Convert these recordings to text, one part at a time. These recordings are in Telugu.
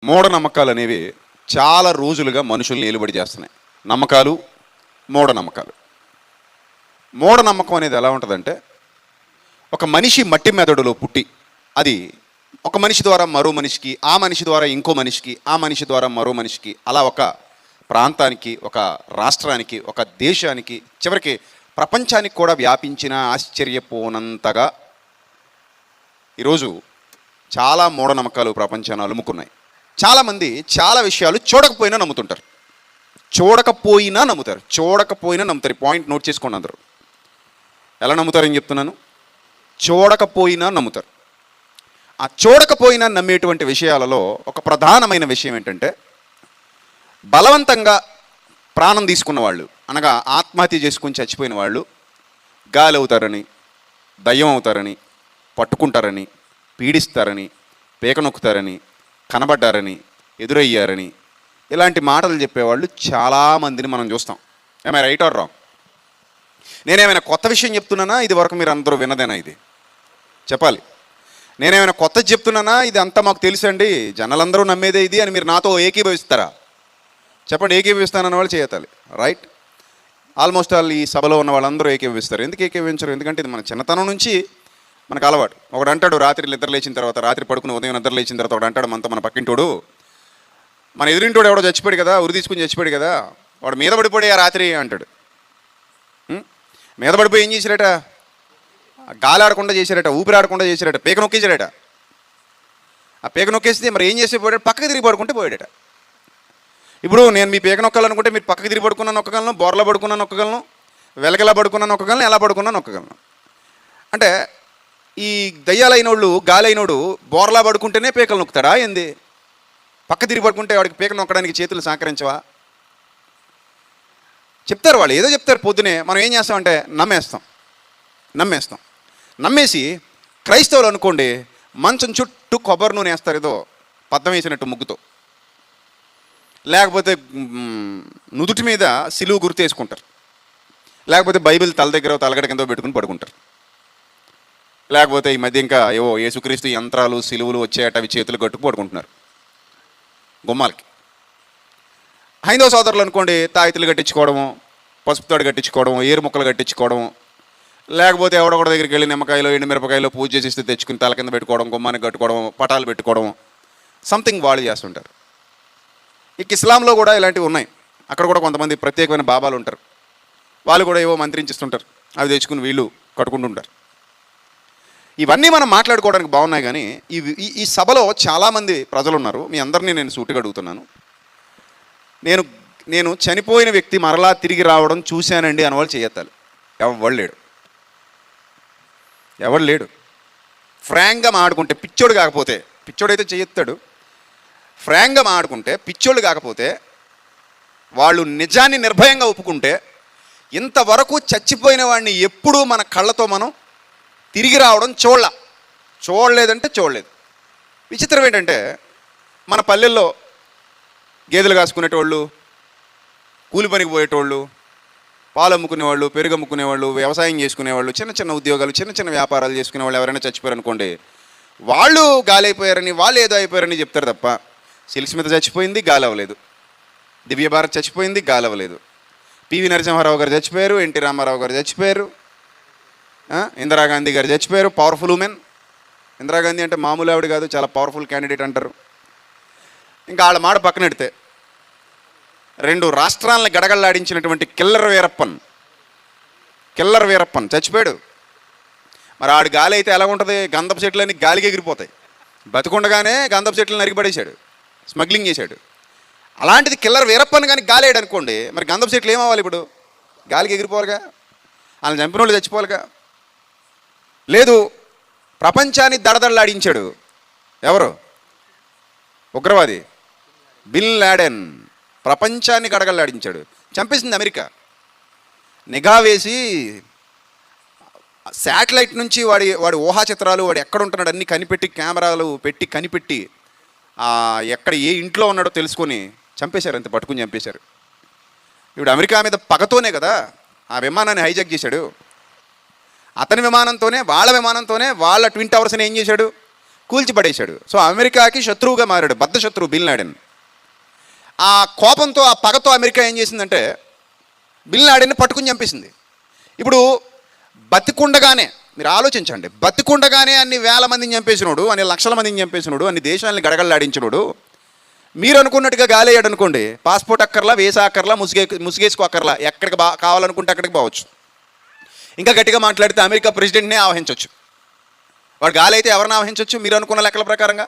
మూఢనమ్మకాలు అనేవి చాలా రోజులుగా మనుషుల్ని ఏలుబడి చేస్తున్నాయి. నమ్మకాలు, మూఢనమ్మకాలు. మూఢనమ్మకం అనేది ఎలా ఉంటుందంటే, ఒక మనిషి మట్టి మెదడులో పుట్టి అది ఒక మనిషి ద్వారా మరో మనిషికి, ఆ మనిషి ద్వారా ఇంకో మనిషికి, ఆ మనిషి ద్వారా మరో మనిషికి, అలా ఒక ప్రాంతానికి, ఒక రాష్ట్రానికి, ఒక దేశానికి, చివరికి ప్రపంచానికి కూడా వ్యాపించిన ఆశ్చర్యపోనంతగా ఈరోజు చాలా మూఢనమ్మకాలు ప్రపంచాన్ని అలుముకున్నాయి. చాలామంది చాలా విషయాలు చూడకపోయినా నమ్ముతుంటారు. చూడకపోయినా నమ్ముతారు. పాయింట్ నోట్ చేసుకోండి అందరూ. ఎలా నమ్ముతారని చెప్తున్నాను. చూడకపోయినా నమ్ముతారు. ఆ చూడకపోయినా నమ్మేటువంటి విషయాలలో ఒక ప్రధానమైన విషయం ఏంటంటే, బలవంతంగా ప్రాణం తీసుకున్న వాళ్ళు, అనగా ఆత్మహత్య చేసుకుని చచ్చిపోయిన వాళ్ళు గాలి అవుతారని, దయ్యం అవుతారని, పట్టుకుంటారని, పీడిస్తారని, పీక నొక్కుతారని, కనబడ్డారని, ఎదురయ్యారని, ఇలాంటి మాటలు చెప్పేవాళ్ళు చాలామందిని మనం చూస్తాం. ఏమై రైట్ ఆర్ రాంగ్? నేనేమైనా కొత్త విషయం చెప్తున్నానా? ఇది వరకు మీరు అందరూ విన్నదేనా? ఇది చెప్పాలి. నేనేమైనా కొత్తది చెప్తున్నానా? ఇది అంతా మాకు తెలుసండి, జనాలందరూ నమ్మేదే ఇది అని మీరు నాతో ఏకీభవిస్తారా? చెప్పండి. ఏకీభవిస్తానన్న వాళ్ళు చేయతాలి. రైట్. ఆల్మోస్ట్ ఆల్ ఈ సభలో ఉన్న వాళ్ళందరూ ఏకీభవిస్తారు. ఎందుకు ఏకీభవించరు? ఎందుకంటే ఇది మన చిన్నతనం నుంచి మనకు అలవాటు. ఒకడు అంటాడు, రాత్రి నిద్ర లేచిన తర్వాత, రాత్రి పడుకుని ఉదయం నిద్ర లేచిన తర్వాత ఒకడు అంటాడు, మన పక్కింటోడు, మన ఎదురింటోడు ఎవడో చచ్చిపోయాడు కదా, ఉరి తీసుకుని చచ్చిపోయాడు కదా, వాడు మీద పడిపోయాడు ఆ రాత్రి అంటాడు. మీద పడిపోయి ఏం చేశారట? గాలి ఆడకుండా చేశారట, ఊపిరి ఆడకుండా చేశారట, పీక నొక్కేశారట. ఆ పీక నొక్కేస్తే మరి ఏం చేస్తే పోయాడు? పక్కకి తిరిగి పడుకుంటే పోయాడట. ఇప్పుడు నేను మీ పీక నొక్కాలనుకుంటే మీరు పక్కకి తిరిగి పడుకున్నా నొక్కగలను, బోర్లా పడుకున్నా నొక్కగలను, వెలకలా పడుకున్నా నొక్కగలను, ఎలా పడుకున్నా నొక్కగలను. అంటే ఈ దయ్యాలైనోళ్ళు, గాలి అయినోడు బోర్లా పడుకుంటేనే పీకలు నొక్కుతాడా ఏంది? పక్క తిరిగి పడుకుంటే వాడికి పీక నొక్కడానికి చేతులు సహకరించవా? చెప్తారు వాళ్ళు, ఏదో చెప్తారు పొద్దునే. మనం ఏం చేస్తామంటే నమ్మేసి క్రైస్తవులు అనుకోండి, మంచం చుట్టూ కొబ్బరి నూనె వేస్తారు, ఏదో పద్దం వేసినట్టు ముగ్గుతో, లేకపోతే నుదుటి మీద సిలువు గుర్తు వేసుకుంటారు, లేకపోతే బైబిల్ తల దగ్గర తలగడ కింద పెట్టుకుని పడుకుంటారు, లేకపోతే ఈ మధ్య ఇంకా ఏవో యేసుక్రీస్తు యంత్రాలు, సిలువులు వచ్చేట అవి చేతులు కట్టుకు పడుకుంటున్నారు గుమ్మాలకి. హైందవ సోదరులు అనుకోండి, తాయితులు కట్టించుకోవడము, పసుపు తాడు కట్టించుకోవడము, ఏరు ముక్కలు కట్టించుకోవడము, లేకపోతే ఎవడొకటి దగ్గరికి వెళ్ళి నిమ్మకాయలు, ఎండుమిరపకాయలు పూజ చేసిస్తే తెచ్చుకుని తల కింద పెట్టుకోవడం, గుమ్మానికి కట్టుకోవడం, పటాలు పెట్టుకోవడం, సంథింగ్ వాళ్ళు చేస్తుంటారు. ఇక ఇస్లాంలో కూడా ఇలాంటివి ఉన్నాయి. అక్కడ కూడా కొంతమంది ప్రత్యేకమైన బాబాలు ఉంటారు. వాళ్ళు కూడా ఏవో మంత్రించిస్తుంటారు, అవి తెచ్చుకుని వీళ్ళు కట్టుకుంటుంటారు. ఇవన్నీ మనం మాట్లాడుకోవడానికి బాగున్నాయి. కానీ ఈ సభలో చాలామంది ప్రజలు ఉన్నారు. మీ అందరినీ నేను సూటిగా అడుగుతున్నాను. నేను చనిపోయిన వ్యక్తి మరలా తిరిగి రావడం చూశానండి అని వాళ్ళు చేయెత్తాలి. ఎవడు లేడు. ఫ్రాంక్గా మాట్లాడుకుంటే, పిచ్చోడు కాకపోతే, పిచ్చోడైతే చేయెత్తాడు. ఫ్రాంక్గా మాట్లాడుకుంటే, పిచ్చోళ్ళు కాకపోతే, వాళ్ళు నిజాన్ని నిర్భయంగా ఒప్పుకుంటే, ఇంతవరకు చచ్చిపోయిన వాడిని ఎప్పుడూ మన కళ్ళతో మనం తిరిగి రావడం చూడలేదు. విచిత్రం ఏంటంటే, మన పల్లెల్లో గేదెలు కాసుకునేటోళ్ళు, కూలి పనికి పోయేటోళ్ళు, పాలు అమ్ముకునేవాళ్ళు, పెరుగు అమ్ముకునేవాళ్ళు, వ్యవసాయం చేసుకునేవాళ్ళు, చిన్న చిన్న ఉద్యోగాలు, చిన్న చిన్న వ్యాపారాలు చేసుకునేవాళ్ళు ఎవరైనా చచ్చిపోయారు అనుకోండి, వాళ్ళు గాలి అయిపోయారని, వాళ్ళు ఏదో అయిపోయారని చెప్తారు తప్ప, సిల్క్స్మిత చచ్చిపోయింది, గాలి అవ్వలేదు. దివ్యభారత్ చచ్చిపోయింది, గాలి అవ్వలేదు. పివి నరసింహారావు గారు చచ్చిపోయారు, ఎన్టీ రామారావు గారు చచ్చిపోయారు, ఇందిరాగాంధీ గారు చచ్చిపోయారు. Powerful women. ఇందిరాగాంధీ అంటే మామూలు ఆవిడ కాదు, చాలా పవర్ఫుల్ క్యాండిడేట్ అంటారు. ఇంకా వాళ్ళ మాట పక్కనెడితే, 2 రాష్ట్రాలను గడగళ్ళాడించినటువంటి కిల్లర్ వీరప్పన్ చచ్చిపోయాడు. మరి ఆడు గాలి అయితే ఎలా ఉంటుంది? గంధపు చెట్లన్నీ గాలికి ఎగిరిపోతాయి. బతికుండగానే గంధపు చెట్లను నరికిపడేశాడు, స్మగ్లింగ్ చేశాడు. అలాంటిది కిల్లర్ వీరప్పన్ కానీ గాలేడు అనుకోండి, మరి గంధపు చెట్లు ఏమవ్వాలి? ఇప్పుడు గాలికి ఎగిరిపోవాలిగా, వాళ్ళని చంపిన వాళ్ళు చచ్చిపోవాలిగా. లేదు, ప్రపంచాన్ని దడదడలాడించాడు ఎవరు? ఉగ్రవాది బిన్ లాడెన్. ప్రపంచాన్ని గడగడలాడించాడు, చంపేసింది అమెరికా. నిఘా వేసి శాటిలైట్ నుంచి వాడి ఊహా చిత్రాలు, వాడు ఎక్కడ ఉంటున్నాడు అన్నీ కనిపెట్టి, కెమెరాలు పెట్టి కనిపెట్టి, ఎక్కడ ఏ ఇంట్లో ఉన్నాడో తెలుసుకొని చంపేశారు. అంతే, పట్టుకుని చంపేశారు. ఇప్పుడు అమెరికా మీద పగతోనే కదా ఆ విమానాన్ని హైజాక్ చేశాడు. అతని విమానంతోనే, వాళ్ళ ట్విన్ టవర్స్ని ఏం చేశాడు? కూల్చిపడేశాడు. సో అమెరికాకి శత్రువుగా మారాడు, బద్ధ శత్రువు బిన్ లాడెన్. ఆ కోపంతో, ఆ పగతో అమెరికా ఏం చేసిందంటే బిన్ లాడెన్ని పట్టుకుని చంపేసింది. ఇప్పుడు బతికుండగానే మీరు ఆలోచించండి, బతికుండగానే అన్ని వేల మందిని చంపేసినోడు, అన్ని లక్షల మందిని చంపేసినోడు, అన్ని దేశాలని గడగడలాడించినోడు మీరు అనుకున్నట్టుగా గాలేయాడు అనుకోండి, పాస్పోర్ట్ అక్కర్లా, వీసా అక్కర్లా, ముసుగేసుకో అక్కర్లా, ఎక్కడికి కావాలనుకుంటే అక్కడికి పోవచ్చు. ఇంకా గట్టిగా మాట్లాడితే అమెరికా ప్రెసిడెంట్నే ఆవహించవచ్చు. వాడు గాలి అయితే ఎవరిని ఆవహించవచ్చు? మీరు అనుకున్న లెక్కల ప్రకారంగా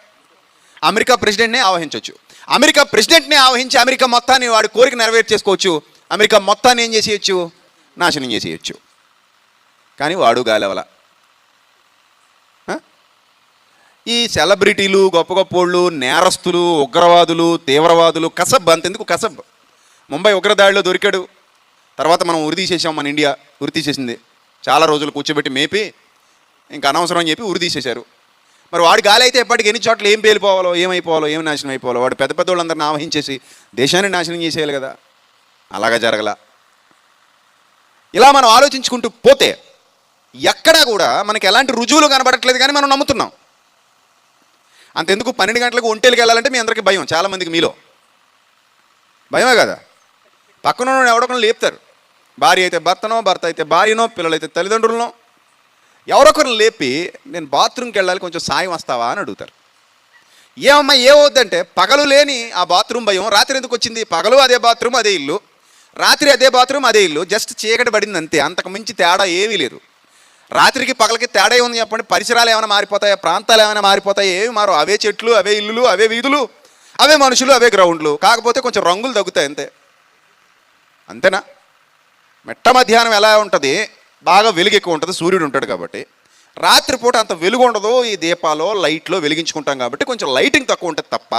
అమెరికా ప్రెసిడెంట్నే ఆవహించవచ్చు. అమెరికా ప్రెసిడెంట్నే ఆవహించి అమెరికా మొత్తాన్ని వాడి కోరిక నెరవేర్చేసుకోవచ్చు. అమెరికా మొత్తాన్ని ఏం చేసేయచ్చు? నాశనం చేసేయచ్చు. కానీ వాడు గాలెవల. ఈ సెలబ్రిటీలు, గొప్ప గొప్పోళ్ళు, నేరస్తులు, ఉగ్రవాదులు, తీవ్రవాదులు, కసబ్ అంతెందుకు, కసబ్ ముంబై ఉగ్రదాడిలో దొరికాడు. తర్వాత మనం ఉరి తీసేసాం, మన ఇండియా ఉరి తీసేసింది. చాలా రోజులు కూర్చోబెట్టి మేపి ఇంకా అనవసరం అని చెప్పి ఉరి తీసేశారు. మరి వాడు గాలి అయితే ఎప్పటికి ఎన్ని చోట్ల ఏం పేలిపోవాలో, ఏమైపోవాలో, ఏమి నాశనం అయిపోవాలో, వాడు పెద్ద పెద్ద వాళ్ళందరిని ఆవహించేసి దేశాన్ని నాశనం చేసేయాలి కదా. అలాగా జరగల. ఇలా మనం ఆలోచించుకుంటూ పోతే ఎక్కడా కూడా మనకి ఎలాంటి రుజువులు కనబడట్లేదు, కానీ మనం నమ్ముతున్నాం. అంతెందుకు 12 గంటలకు ఒంటేలకు వెళ్ళాలంటే మీ అందరికీ భయం, చాలామందికి మీలో భయమే కదా. పక్కన ఎవడొకరు లేపుతారు, భార్య అయితే భర్తనో, భర్త అయితే భార్యనో, పిల్లలైతే తల్లిదండ్రులనో, ఎవరొకరిని లేపి నేను బాత్రూమ్కి వెళ్ళాలి, కొంచెం సాయం వస్తావా అని అడుగుతారు. ఏమమ్మా ఏమవుద్దంటే పగలు లేని ఆ బాత్రూమ్ భయం రాత్రి ఎందుకు వచ్చింది? పగలు అదే బాత్రూమ్ అదే ఇల్లు, రాత్రి అదే బాత్రూమ్ అదే ఇల్లు, జస్ట్ చీకటి పడింది అంతే, అంతకు మించి తేడా ఏమీ లేదు. రాత్రికి పగలకి తేడా ఉంది చెప్పండి. పరిసరాలు ఏమైనా మారిపోతాయా? ప్రాంతాలు ఏమైనా మారిపోతాయా? ఏమి మారు, అవే చెట్లు, అవే ఇల్లులు, అవే వీధులు, అవే మనుషులు, అవే గ్రౌండ్లు, కాకపోతే కొంచెం రంగులు తగ్గుతాయి అంతే. అంతేనా? మెట్ట మధ్యాహ్నం ఎలా ఉంటుంది, బాగా వెలుగు ఎక్కువ ఉంటుంది, సూర్యుడు ఉంటాడు కాబట్టి. రాత్రిపూట అంత వెలుగు ఉండదు, ఈ దీపాలో లైట్లో వెలిగించుకుంటాం కాబట్టి కొంచెం లైటింగ్ తక్కువ ఉంటుంది తప్ప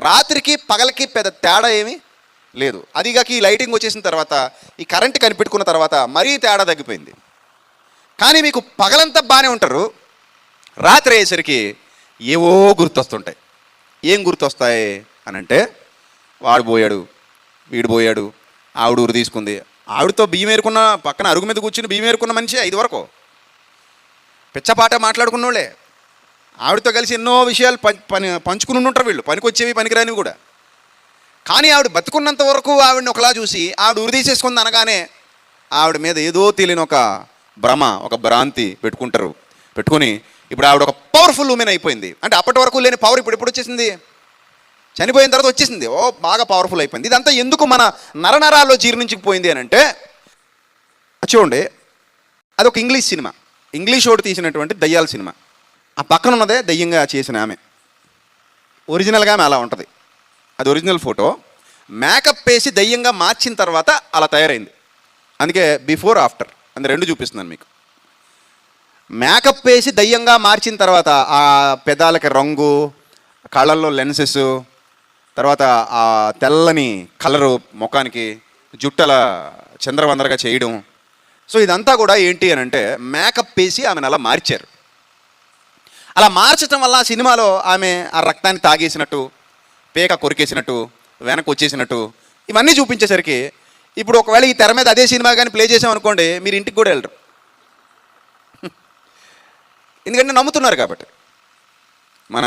రాత్రికి పగలకి పెద్ద తేడా ఏమీ లేదు. అదిగాక ఈ లైటింగ్ వచ్చేసిన తర్వాత, ఈ కరెంట్ కనిపెట్టుకున్న తర్వాత మరీ తేడా తగ్గిపోయింది. కానీ మీకు పగలంతా బాగానే ఉంటారు, రాత్రి అయ్యేసరికి ఏవో గుర్తొస్తుంటాయి. ఏం గుర్తొస్తాయి అని అంటే, వాడు పోయాడు, వీడు పోయాడు, ఆవిడ ఊరు తీసుకుంది, ఆవిడతో బియ్యం ఏరుకున్న, పక్కన అరుగు మీద కూర్చుని బియ్యం ఏరుకున్న మనిషి 5 వరకు పిచ్చపాట మాట్లాడుకున్నోళ్ళే. ఆవిడతో కలిసి ఎన్నో విషయాలు పంచుకుని ఉంటారు వీళ్ళు, పనికొచ్చేవి పనికిరానివి కూడా. కానీ ఆవిడ బతుకున్నంత వరకు ఆవిడని ఒకలా చూసి ఆవిడ ఉరి తీసేసుకుంది అనగానే ఆవిడ మీద ఏదో తెలియని ఒక భ్రమ, ఒక భ్రాంతి పెట్టుకుని ఇప్పుడు ఆవిడ ఒక పవర్ఫుల్ ఉమెన్ అయిపోయింది. అంటే అప్పటి వరకు లేని పవర్ ఇప్పుడు ఎప్పుడు వచ్చేసింది? చనిపోయిన తర్వాత వచ్చేసింది. ఓ బాగా పవర్ఫుల్ అయిపోయింది. ఇదంతా ఎందుకు మన నరనరాల్లో జీర్ణించుకుపోయింది అని అంటే, చూడండి, అదొక ఇంగ్లీష్ సినిమా, ఇంగ్లీష్ ఓడి తీసినటువంటి దయ్యాల సినిమా. ఆ పక్కన ఉన్నదే దయ్యంగా చేసిన ఆమె, ఒరిజినల్గా ఆమె అలా ఉంటుంది. అది ఒరిజినల్ ఫోటో. మేకప్ వేసి దయ్యంగా మార్చిన తర్వాత అలా తయారైంది. అందుకే బిఫోర్ ఆఫ్టర్ అని 2 చూపిస్తున్నాను మీకు. మేకప్ వేసి దయ్యంగా మార్చిన తర్వాత ఆ పెదాలకి రంగు, కళ్ళల్లో లెన్సెస్, తర్వాత ఆ తెల్లని కలరు ముఖానికి, జుట్టల చంద్రవందరగా చేయడం. సో ఇదంతా కూడా ఏంటి అని అంటే మేకప్ వేసి ఆమెను అలా మార్చారు. అలా మార్చడం వల్ల సినిమాలో ఆమె ఆ రక్తాన్ని తాగేసినట్టు, పేక కొరికేసినట్టు, వెనక్కి వచ్చేసినట్టు ఇవన్నీ చూపించేసరికి ఇప్పుడు ఒకవేళ ఈ తెర మీద అదే సినిమా కానీ ప్లే చేసామనుకోండి, మీరు ఇంటికి కూడా వెళ్ళరు. ఎందుకంటే నమ్ముతున్నారు కాబట్టి. మన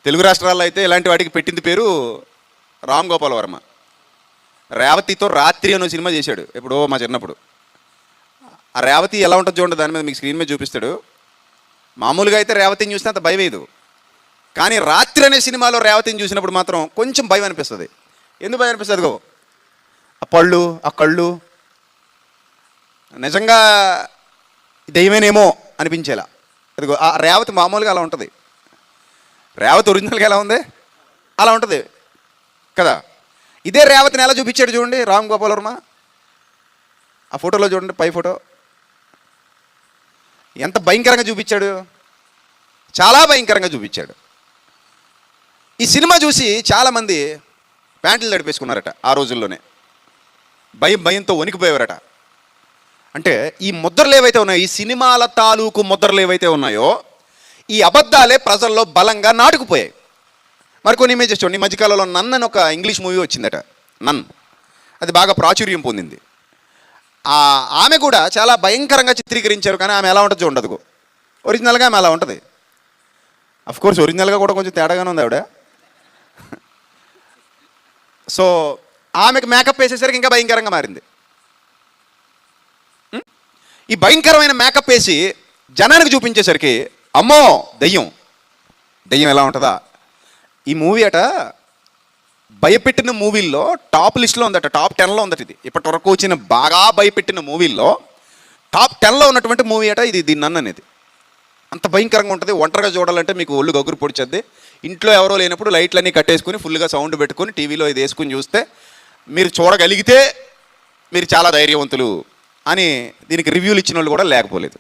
తెలుగు రాష్ట్రాల్లో అయితే ఇలాంటి వాటికి పెట్టింది పేరు రామ్ గోపాల్ వర్మ. రేవతితో రాత్రి అనే సినిమా చేశాడు ఎప్పుడో మా చిన్నప్పుడు. ఆ రేవతి ఎలా ఉంటుంది చూడండి, దాని మీద మీకు స్క్రీన్ మీద చూపిస్తాడు. మామూలుగా అయితే రేవతిని చూస్తే అంత భయం వేయదు, కానీ రాత్రి అనే సినిమాలో రేవతిని చూసినప్పుడు మాత్రం కొంచెం భయం అనిపిస్తుంది. ఎందుకు భయం అనిపిస్తుంది? అదిగో ఆ పళ్ళు, ఆ కళ్ళు నిజంగా దయ్యమేనేమో అనిపించేలా. అదిగో ఆ రేవతి మామూలుగా అలా ఉంటుంది. రేవతి ఒరిజినల్గా ఎలా ఉంది అలా ఉంటుంది కదా. ఇదే రేవతిని ఎలా చూపించాడు చూడండి రామ్ గోపాల్ వర్మ. ఆ ఫోటోలో చూడండి, పై ఫోటో ఎంత భయంకరంగా చూపించాడు, చాలా భయంకరంగా చూపించాడు. ఈ సినిమా చూసి చాలామంది ప్యాంట్లు తడిపేసుకున్నారట ఆ రోజుల్లోనే, భయంతో వణికిపోయేవారట. అంటే ఈ ముద్రలు ఏవైతే ఉన్నాయో, ఈ సినిమాల తాలూకు ముద్రలు ఏవైతే ఉన్నాయో, ఈ అబద్ధాలే ప్రజల్లో బలంగా నాటుకుపోయాయి. మరి కొన్ని ఇమేజెస్ చూడండి. ఈ మధ్యకాలంలో నన్ అని ఒక ఇంగ్లీష్ మూవీ వచ్చిందట, నన్. అది బాగా ప్రాచుర్యం పొందింది. ఆమె కూడా చాలా భయంకరంగా చిత్రీకరించారు, కానీ ఆమె ఎలా ఉంటుంది చూడదు. ఒరిజినల్గా ఆమె అలా ఉంటుంది. అఫ్ కోర్స్ ఒరిజినల్గా కూడా కొంచెం తేడాగానే ఉంది ఆవిడ. సో ఆమెకు మేకప్ వేసేసరికి ఇంకా భయంకరంగా మారింది. ఈ భయంకరమైన మేకప్ వేసి జనానికి చూపించేసరికి అమ్మో దెయ్యం, దెయ్యం ఎలా ఉంటుందా. ఈ మూవీ అట భయపెట్టిన మూవీల్లో టాప్ లిస్ట్లో ఉందట, టాప్ 10లో ఉందట. ఇది ఇప్పటి వరకు వచ్చిన బాగా భయపెట్టిన మూవీల్లో టాప్ 10లో ఉన్నటువంటి మూవీ అట ఇది. దీన్ని అనేది అంత భయంకరంగా ఉంటుంది. ఒంటరిగా చూడాలంటే మీకు ఒళ్ళు గగురు పొడిచేద్ది. ఇంట్లో ఎవరో లేనప్పుడు లైట్లన్నీ కట్టేసుకుని ఫుల్గా సౌండ్ పెట్టుకుని టీవీలో ఇది వేసుకుని చూస్తే మీరు చూడగలిగితే మీరు చాలా ధైర్యవంతులు అని దీనికి రివ్యూలు ఇచ్చిన వాళ్ళు కూడా లేకపోలేదు.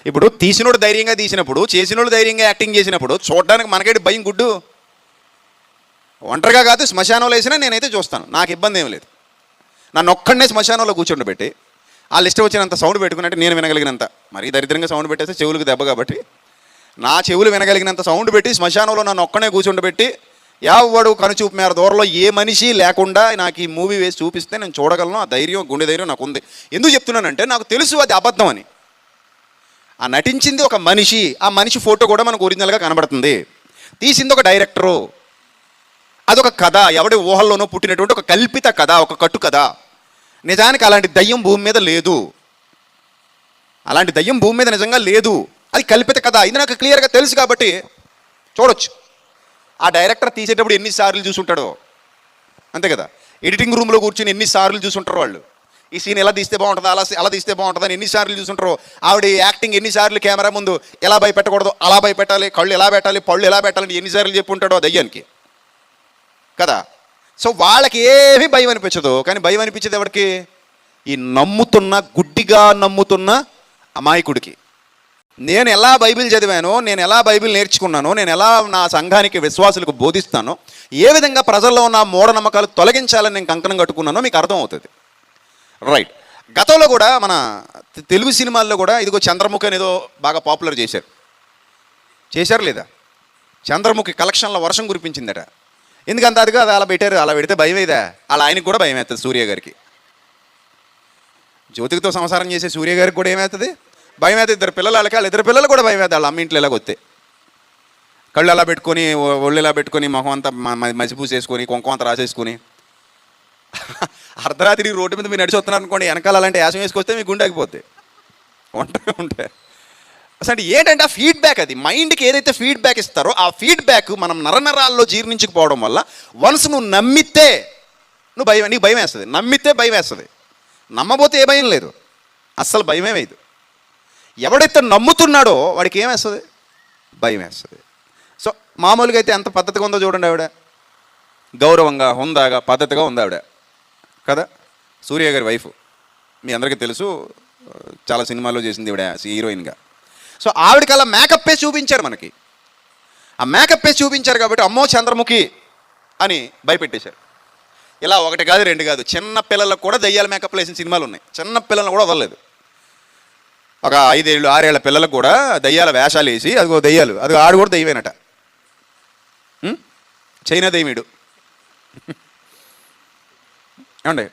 ఇప్పుడు తీసినోడు ధైర్యంగా తీసినప్పుడు, చేసినోడు ధైర్యంగా యాక్టింగ్ చేసినప్పుడు చూడడానికి మనకేటి భయం గుడ్డు. ఒంటరిగా కాదు శ్మశానంలో వేసినా నేనైతే చూస్తాను, నాకు ఇబ్బంది ఏం లేదు. నన్ను ఒక్కడనే శ్మశానంలో కూర్చోండబెట్టి వాళ్ళు ఇష్టం వచ్చినంత సౌండ్ పెట్టుకున్నట్టు నేను వినగలిగినంత, మరీ దరిద్రంగా సౌండ్ పెట్టేస్తే చెవులకు దెబ్బ కాబట్టి నా చెవులు వినగలిగినంత సౌండ్ పెట్టి శ్మశానంలో నన్ను ఒక్కనే కూర్చుండబెట్టి ఎవడు కనుచూపు మేర దూరంలో ఏ మనిషి లేకుండా నాకు ఈ మూవీ వేసి చూపిస్తే నేను చూడగలను. ఆ ధైర్యం, గుండె ధైర్యం నాకు ఉంది. ఎందుకు చెప్తున్నానంటే నాకు తెలుసు అది అబద్ధం అని. ఆ నటించింది ఒక మనిషి, ఆ మనిషి ఫోటో కూడా మనకు ఒరిజినల్గా కనబడుతుంది. తీసింది ఒక డైరెక్టరు, అదొక కథ, ఎవడి ఊహల్లోనో పుట్టినటువంటి ఒక కల్పిత కథ, ఒక కట్టు కథ. నిజానికి అలాంటి దయ్యం భూమి మీద లేదు, అలాంటి దయ్యం భూమి మీద నిజంగా లేదు, అది కల్పిత కథ. ఇది నాకు క్లియర్గా తెలుసు కాబట్టి చూడొచ్చు. ఆ డైరెక్టర్ తీసేటప్పుడు ఎన్నిసార్లు చూసుంటాడో, అంతే కదా. ఎడిటింగ్ రూమ్లో కూర్చొని ఎన్నిసార్లు చూసుంటారు వాళ్ళు, ఈ సీన్ ఎలా తీస్తే బాగుంటుంది, అలా తీస్తే బాగుంటుంది అని ఎన్నిసార్లు చూసుంటారు. ఆవిడ యాక్టింగ్ ఎన్నిసార్లు కెమెరా ముందు ఎలా భయపెట్టకూడదు అలా భయపెట్టాలి, కళ్ళు ఎలా పెట్టాలి, పళ్ళు ఎలా పెట్టాలని ఎన్నిసార్లు చెప్పుంటాడో ఆ దయ్యానికి కదా. సో వాళ్ళకి ఏమీ భయం అనిపించదు. కానీ భయం అనిపించేది ఎవరికి? ఈ నమ్ముతున్న, గుడ్డిగా నమ్ముతున్న అమాయకుడికి. నేను ఎలా బైబిల్ చదివానో, నేను ఎలా బైబిల్ నేర్చుకున్నానో, నేను ఎలా నా సంఘానికి విశ్వాసులకు బోధిస్తానో, ఏ విధంగా ప్రజల్లో ఉన్న మూఢనమ్మకాలు తొలగించాలని నేను కంకణం కట్టుకున్నానో మీకు అర్థమవుతుంది. రైట్. గతంలో కూడా మన తెలుగు సినిమాల్లో కూడా ఇదిగో చంద్రముఖి అనేదో బాగా పాపులర్ చేశారు లేదా? చంద్రముఖి కలెక్షన్ల వర్షం కురిపించిందట. ఎందుకంత అది కాదు, అలా పెట్టారు. అలా పెడితే భయం అయిందా? అలా ఆయనకి కూడా భయం అవుతుంది. సూర్య గారికి, జ్యోతికతో సంసారం చేసే సూర్య గారికి కూడా ఏమవుతుంది? భయం అవుతుంది. ఇద్దరు పిల్లలు వాళ్ళకి, వాళ్ళ ఇద్దరు పిల్లలు కూడా భయం అవుతుంది. వాళ్ళ అమ్మ ఇంట్లో ఎలాగొస్తే కళ్ళు అలా పెట్టుకొని, ఒళ్ళు ఇలా పెట్టుకొని, మొహం అంతా మసిపూసేసుకొని, కుంకుమ అంతా రాసేసుకొని అర్ధరాత్రి రోడ్డు మీద మీరు నడిచి వస్తున్నారు అనుకోండి, వెనకాల అలాంటి యాసం వేసుకొస్తే మీకు గుండె ఆగిపోద్ది ఒంటరిగా ఉంటే. అసలు ఏంటంటే ఆ ఫీడ్బ్యాక్, అది మైండ్కి ఏదైతే ఫీడ్బ్యాక్ ఇస్తారో ఆ ఫీడ్బ్యాక్ మనం నరనరాల్లో జీర్ణించుకుపోవడం వల్ల వన్స్ నువ్వు నమ్మితే నీకు భయం వేస్తుంది. నమ్మితే భయం వేస్తుంది. నమ్మబోతే ఏ భయం లేదు, అస్సలు భయమే వేయదు. ఎవడైతే నమ్ముతున్నాడో వాడికి ఏం వేస్తుంది? భయం వేస్తుంది. సో మామూలుగా అయితే ఎంత పద్ధతిగా ఉందో చూడండి. ఆవిడ గౌరవంగా, హుందాగా, పద్ధతిగా ఉంది ఆవిడ కదా. సూర్య గారి వైఫ్ మీ అందరికీ తెలుసు, చాలా సినిమాల్లో చేసింది ఈవిడ హీరోయిన్గా. సో ఆవిడకి అలా మేకప్ వేసి చూపించారు మనకి. ఆ మేకప్ వేసి చూపించారు కాబట్టి అమ్మో చంద్రముఖి అని భయపెట్టేశారు. ఇలా ఒకటి కాదు, రెండు కాదు, చిన్న పిల్లలకు కూడా దయ్యాల మేకప్లు వేసిన సినిమాలు ఉన్నాయి. చిన్న పిల్లలను కూడా వదలలేదు. ఒక 5 ఏళ్ళు 6 ఏళ్ల పిల్లలకు కూడా దయ్యాల వేషాలు వేసి, అదిగో దయ్యాలు, అది ఆడు కూడా దయ్యమేనట, చైనా దయ్యమీడు ఏమండి.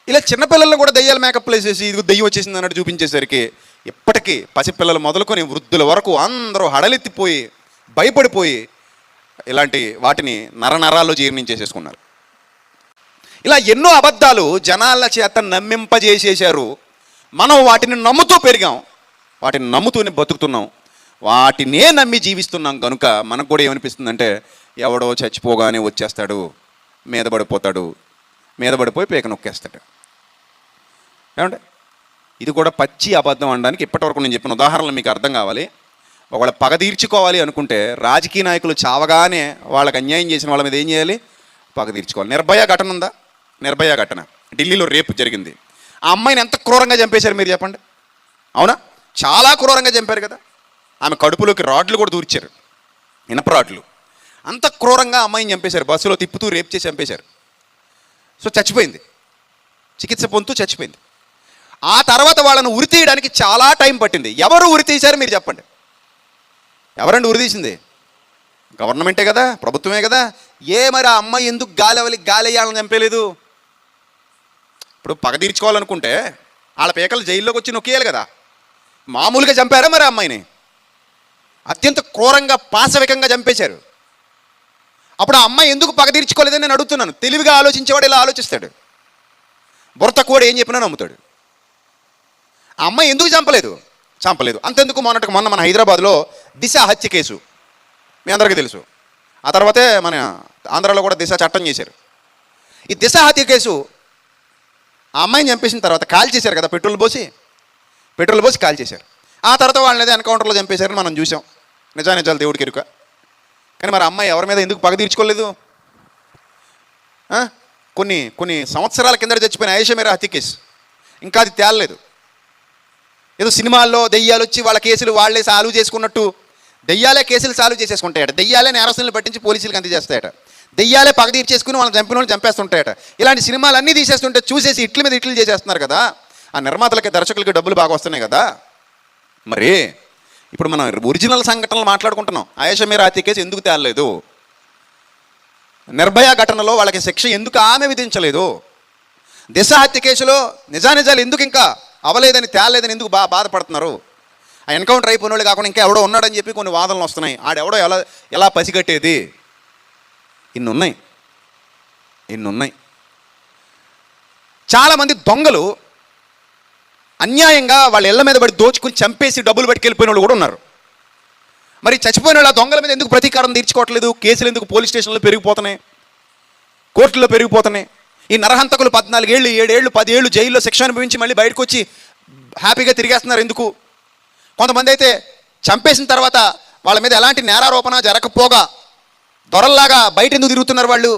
ఇలా చిన్నపిల్లలను కూడా దయ్యాల మేకప్లు వేసేసి ఇదిగో దయ్యం వచ్చేసింది అన్నట్టు చూపించేసరికి ఇప్పటికీ పసిపిల్లలు మొదలుకొని వృద్ధుల వరకు అందరూ హడలెత్తిపోయి, భయపడిపోయి ఇలాంటి వాటిని నరనరాల్లో జీర్ణించేసేసుకున్నారు. ఇలా ఎన్నో అబద్ధాలు జనాల చేత నమ్మింపజేసేశారు. మనం వాటిని నమ్ముతూ పెరిగాం, వాటిని నమ్ముతూనే బతుకుతున్నాం, వాటినే నమ్మి జీవిస్తున్నాం. కనుక మనకు కూడా ఏమనిపిస్తుందంటే ఎవడో చచ్చిపోగానే వచ్చేస్తాడు, మీద పడిపోతాడు, మీద పడిపోయి పేక నొక్కేస్తాడు. ఏమంటే ఇది కూడా పచ్చి అబద్ధం అనడానికి ఇప్పటివరకు నేను చెప్పిన ఉదాహరణలు మీకు అర్థం కావాలి. ఒకవేళ పగ తీర్చుకోవాలి అనుకుంటే రాజకీయ నాయకులు చావగానే వాళ్ళకి అన్యాయం చేసిన వాళ్ళ మీద ఏం చేయాలి? పగ తీర్చుకోవాలి. నిర్భయ ఘటన ఉందా? నిర్భయ ఘటన, ఢిల్లీలో రేపు జరిగింది. ఆ అమ్మాయిని ఎంత క్రూరంగా చంపేశారు మీరు చెప్పండి. అవునా? చాలా క్రూరంగా చంపారు కదా. ఆమె కడుపులోకి రాడ్లు కూడా దూర్చారు, ఇనప రాడ్లు. అంత క్రూరంగా అమ్మాయిని చంపేశారు, బస్సులో తిప్పుతూ రేపు చేసి చంపేశారు. సో చచ్చిపోయింది, చికిత్స పొందుతూ చచ్చిపోయింది. ఆ తర్వాత వాళ్ళను ఉరి తీయడానికి చాలా టైం పట్టింది. ఎవరు ఉరి తీశారు మీరు చెప్పండి? ఎవరండి ఉరి తీసింది? గవర్నమెంటే కదా, ప్రభుత్వమే కదా. మరి ఆ అమ్మాయి ఎందుకు గాలెయ్యాలని చంపేలేదు? ఇప్పుడు పగ తీర్చుకోవాలనుకుంటే వాళ్ళ పేకలు జైల్లోకి వచ్చి నొక్కేయాలి కదా. మామూలుగా చంపారా మరి ఆ అమ్మాయిని? అత్యంత క్రూరంగా పాశవికంగా చంపేశారు. అప్పుడు ఆ అమ్మాయి ఎందుకు పగ తీర్చుకోలేదని నేను అడుగుతున్నాను. తెలివిగా ఆలోచించేవాడు ఇలా ఆలోచిస్తాడు. బుర్ర కూడా ఏం చెప్పినా నమ్ముతాడు. ఆ అమ్మాయి ఎందుకు చంపలేదు. అంతెందుకు మొన్న మన హైదరాబాద్లో దిశ హత్య కేసు మీ అందరికీ తెలుసు. ఆ తర్వాతే మన ఆంధ్రాలో కూడా దిశ చట్టం చేశారు. ఈ దిశ హత్య కేసు ఆ అమ్మాయిని చంపేసిన తర్వాత కాల్ చేశారు కదా, పెట్రోల్ పోసి కాల్ చేశారు. ఆ తర్వాత వాళ్ళని ఏదో ఎన్కౌంటర్లో చంపేశారని మనం చూసాం. నిజాలు దేవుడికి ఎరుక. కానీ మరి అమ్మాయి ఎవరి మీద ఎందుకు పగ తీర్చుకోలేదు? కొన్ని సంవత్సరాల కింద చచ్చిపోయిన ఆయేషా మీరా హత్య కేసు ఇంకా అది తేలలేదు. ఏదో సినిమాల్లో దెయ్యాలు వచ్చి వాళ్ళ కేసులు వాళ్ళే సాల్వ్ చేసుకున్నట్టు దెయ్యాలే కేసులు సాల్వ్ చేసేసుకుంటాయట. దెయ్యాలే నేరస్తులను పట్టించి పోలీసులకు అందజేస్తాయట. దెయ్యాలే పగ తీర్చేసుకుని వాళ్ళని చంపిన వాళ్ళు చంపేస్తుంటాయట. ఇలాంటి సినిమాలన్నీ తీసేస్తుంటే చూసేసి ఇట్ల మీద ఇట్లు చేసేస్తున్నారు కదా. ఆ నిర్మాతలకి దర్శకులకి డబ్బులు బాగా వస్తున్నాయి కదా. మరి ఇప్పుడు మనం ఒరిజినల్ సంఘటనలు మాట్లాడుకుంటున్నాం. ఆయేషా మీరా హత్య కేసు ఎందుకు తేలలేదు? నిర్భయ ఘటనలో వాళ్ళకి శిక్ష ఎందుకు ఆమె విధించలేదు? దిశ హత్య కేసులో నిజాలు ఎందుకు ఇంకా అవలేదని తేలలేదని ఎందుకు బాధపడుతున్నారు? ఆ ఎన్కౌంటర్ అయిపోయిన వాళ్ళు కాకుండా ఇంకా ఎవడో ఉన్నాడని చెప్పి కొన్ని వాదనలు వస్తున్నాయి. ఆడెవడో ఎలా పసిగట్టేది? ఇన్ని ఉన్నాయి. చాలామంది దొంగలు అన్యాయంగా వాళ్ళ ఇళ్ల మీద పడి దోచుకుని చంపేసి డబ్బులు పట్టుకెళ్ళిపోయిన వాళ్ళు కూడా ఉన్నారు. మరి చచ్చిపోయిన వాళ్ళు ఆ దొంగల మీద ఎందుకు ప్రతీకారం తీర్చుకోవట్లేదు? కేసులు ఎందుకు పోలీస్ స్టేషన్లో పెరిగిపోతున్నాయి, కోర్టుల్లో పెరిగిపోతున్నాయి? ఈ నరహంతకులు 14 ఏళ్ళు 7 ఏళ్ళు 10 ఏళ్ళు జైల్లో శిక్ష అనుభవించి మళ్ళీ బయటకు వచ్చి హ్యాపీగా తిరిగేస్తున్నారు ఎందుకు? కొంతమంది అయితే చంపేసిన తర్వాత వాళ్ళ మీద ఎలాంటి నేరారోపణ జరగకపోగా దొరల్లాగా బయట ఎందుకు తిరుగుతున్నారు వాళ్ళు?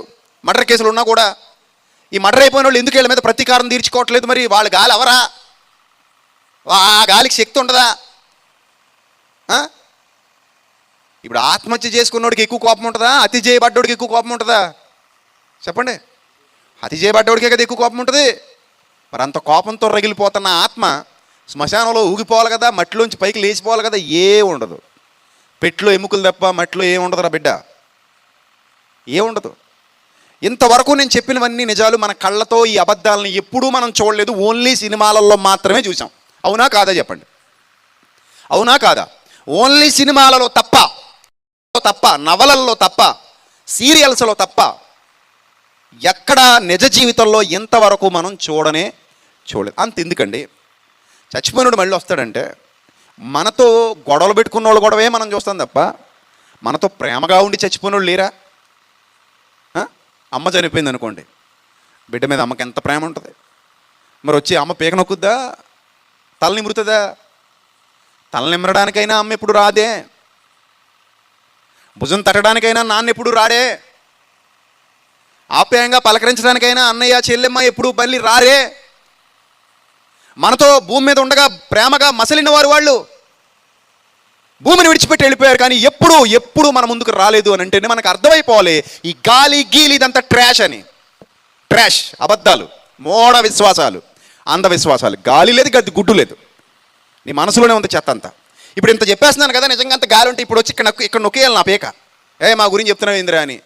మర్డర్ కేసులు ఉన్నా కూడా ఈ మర్డర్ అయిపోయిన వాళ్ళు ఎందుకు వీళ్ళ మీద ప్రతీకారం తీర్చుకోవట్లేదు? మరి వాళ్ళ గాలి ఎవరా? ఆ గాలికి శక్తి ఉండదా? ఇప్పుడు ఆత్మహత్య చేసుకున్నోడికి ఎక్కువ కోపం ఉంటుందా? హత్య చేయబడ్డోడికి ఎక్కువ కోపం ఉంటుందా? చెప్పండి. హత్య చేయబడ్డోడికే కదా ఎక్కువ కోపం ఉంటుంది. మరి అంత కోపంతో రగిలిపోతున్న ఆత్మ శ్మశానంలో ఊగిపోవాలి కదా, మట్టిలోంచి పైకి లేచిపోవాలి కదా. ఉండదు. పెట్లో ఎముకలు తప్ప మట్టిలో ఏముండదురా బిడ్డ, ఏముండదు. ఇంతవరకు నేను చెప్పినవన్నీ నిజాలు. మన కళ్ళతో ఈ అబద్ధాలను ఎప్పుడూ మనం చూడలేదు, ఓన్లీ సినిమాలలో మాత్రమే చూసాం. అవునా కాదా చెప్పండి? అవునా కాదా? ఓన్లీ సినిమాలలో తప్ప, నవలల్లో తప్ప, సీరియల్స్లో తప్ప ఎక్కడ నిజ జీవితంలో ఇంతవరకు మనం చూడలేదు. అంతెందుకండి, చచ్చిపోయినోడు మళ్ళీ వస్తాడంటే మనతో గొడవలు పెట్టుకున్న వాళ్ళు గొడవే మనం చూస్తాం తప్ప మనతో ప్రేమగా ఉండి చచ్చిపోయినోళ్ళు లేరా? అమ్మ చనిపోయింది అనుకోండి, బిడ్డ మీద అమ్మకి ఎంత ప్రేమ ఉంటుంది. మరి వచ్చి అమ్మ పీక నొక్కుద్దా? తల నిమురుతుందా? తల నిమ్మరడానికైనా అమ్మ ఎప్పుడు రాదే. భుజం తట్టడానికైనా నాన్న ఎప్పుడు రాడే. ఆప్యాయంగా పలకరించడానికైనా అన్నయ్య చెల్లెమ్మ ఎప్పుడు మళ్ళీ రారే. మనతో భూమి మీద ఉండగా ప్రేమగా మసలిన వాళ్ళు భూమిని విడిచిపెట్టి వెళ్ళిపోయారు. కానీ ఎప్పుడు మన ముందుకు రాలేదు అని అంటేనే మనకు అర్థమైపోవాలి ఈ గాలి గీలి ఇదంతా ట్రాష్, అబద్ధాలు, మోడ విశ్వాసాలు, అంధవిశ్వాసాలు. గాలి లేదు, గది గుడ్డు లేదు, నీ మనసులోనే ఉంది చెత్త అంతా. ఇప్పుడు ఇంత చెప్పేస్తున్నాను కదా, నిజంగా అంత గాలి ఉంటే ఇప్పుడు వచ్చి ఇక్కడ నొక్కేయాలి నా పేక. మా గురించి చెప్తున్నావు ఇందిరా అని,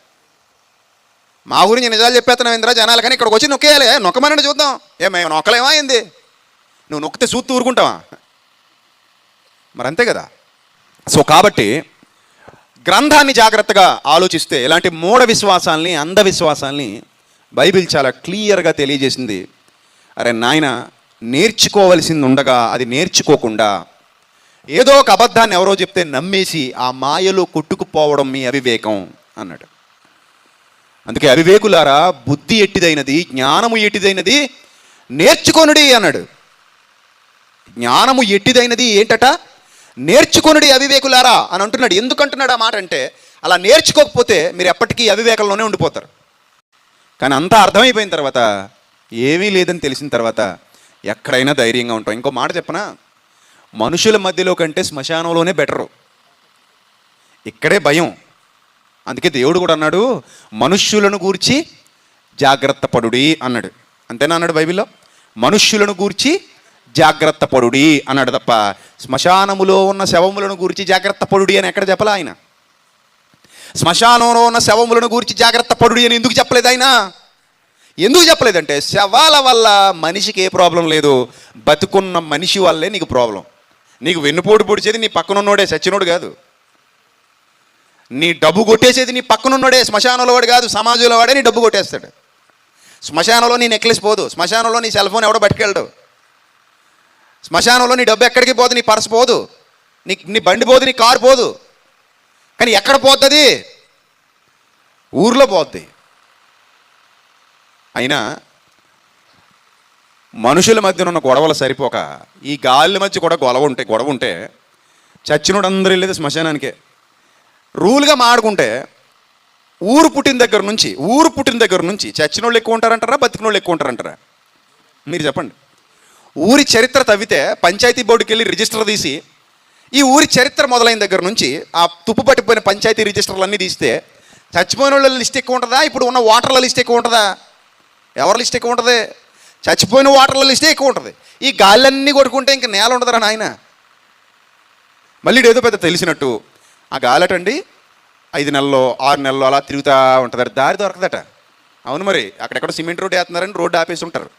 మా గురించి నిజాలు చెప్పేస్తున్నావు ఇందిరా జనాలు, కానీ ఇక్కడికి వచ్చి నొక్కేయాలి. నొక్కమని చూద్దాం. నొక్కలేమా ఏంది? నువ్వు నొక్కితే సూత్తు ఊరుకుంటావా? మరి అంతే కదా. సో కాబట్టి గ్రంథాన్ని జాగ్రత్తగా ఆలోచిస్తే ఇలాంటి మూఢ విశ్వాసాల్ని, అంధవిశ్వాసాల్ని బైబిల్ చాలా క్లియర్గా తెలియజేసింది. అరే నాయన, నేర్చుకోవలసింది ఉండగా అది నేర్చుకోకుండా ఏదో ఒక అబద్ధాన్ని ఎవరో చెప్తే నమ్మేసి ఆ మాయలో కొట్టుకుపోవడం మీ అవివేకం అన్నాడు. అందుకే అవివేకులారా, బుద్ధి ఎట్టిదైనది, జ్ఞానము ఎట్టిదైనది నేర్చుకొనుడి అన్నాడు. జ్ఞానము ఎట్టిదైనది ఏంటట? నేర్చుకొనుడి అవివేకులారా అని అంటున్నాడు. ఎందుకు అంటున్నాడు ఆ మాట అంటే, అలా నేర్చుకోకపోతే మీరు ఎప్పటికీ అవివేకంలోనే ఉండిపోతారు. కానీ అంతా అర్థమైపోయిన తర్వాత, ఏమీ లేదని తెలిసిన తర్వాత ఎక్కడైనా ధైర్యంగా ఉంటాం. ఇంకో మాట చెప్పనా, మనుషుల మధ్యలో కంటే శ్మశానంలోనే బెటరు. ఇక్కడే భయం. అందుకే దేవుడు కూడా అన్నాడు, మనుష్యులను గూర్చి జాగ్రత్త పడుడి అన్నాడు. అంతేనా అన్నాడు బైబిల్లో? మనుష్యులను గూర్చి జాగ్రత్త పడుడి అన్నాడు తప్ప శ్మశానములో ఉన్న శవములను గూర్చి జాగ్రత్త పడుడి అని ఎక్కడ చెప్పలే ఆయన. శ్మశానంలో ఉన్న శవములను గూర్చి జాగ్రత్త పడుడి అని ఎందుకు చెప్పలేదు ఆయన? ఎందుకు చెప్పలేదంటే, శవాల వల్ల మనిషికి ఏ ప్రాబ్లం లేదు, బతుకున్న మనిషి వల్లే నీకు ప్రాబ్లం. నీకు వెన్నుపోటు పొడిచేది నీ పక్కనున్నోడే, సచ్చినోడు కాదు. నీ డబ్బు కొట్టేసేది నీ పక్కనున్నాడే, శ్మశానంలో వాడు కాదు, సమాజంలో వాడే నీ డబ్బు కొట్టేస్తాడు. శ్మశానంలో నీ నెక్లెస్ పోదు, శ్మశానంలో నీ సెల్ ఫోన్ ఎవడో పట్టుకెళ్ళడు, శ్మశానంలో నీ డబ్బు ఎక్కడికి పోదు, నీ పర్స్ పోదు, నీ బండి పోదు, నీ కారు పోదు. కానీ ఎక్కడ పోతుంది? ఊర్లో పోద్ది. అయినా మనుషుల మధ్యన ఉన్న గొడవలు సరిపోక ఈ గాలి మధ్య కూడా గొడవ ఉంటే చచ్చినోడు అందరూ వెళ్ళేది శ్మశానానికే. రూల్గా మాడుకుంటే ఊరు పుట్టిన దగ్గర నుంచి చచ్చినోళ్ళు ఎక్కువ ఉంటారంటారా, బతికినోళ్ళు ఎక్కువ ఉంటారంటారా? మీరు చెప్పండి. ఊరి చరిత్ర తవ్వితే పంచాయతీ బోర్డుకి వెళ్ళి రిజిస్టర్ తీసి ఈ ఊరి చరిత్ర మొదలైన దగ్గర నుంచి ఆ తుప్పు పట్టిపోయిన పంచాయతీ రిజిస్టర్లన్నీ తీస్తే చచ్చిపోయిన వాళ్ళ లిస్ట్ ఎక్కువ ఉంటుందా, ఇప్పుడు ఉన్న ఓటర్ల లిస్ట్ ఎక్కువ ఉంటుందా? ఎవరి లిస్ట్ ఎక్కువ ఉంటుంది? చచ్చిపోయిన ఓటర్ల లిస్టే ఎక్కువ ఉంటుంది. ఈ గాలన్నీ కొట్టుకుంటే ఇంక నేల ఉండదురా నాయన. మళ్ళీ ఏదో పెద్ద తెలిసినట్టు ఆ గాలటండి 5 నెలల్లో 6 నెలల్లో అలా తిరుగుతూ ఉంటుంది, దారి దొరకదట. అవును, మరి అక్కడెక్కడ సిమెంట్ రోడ్డు వేస్తున్నారని రోడ్డు ఆపేసి ఉంటారు,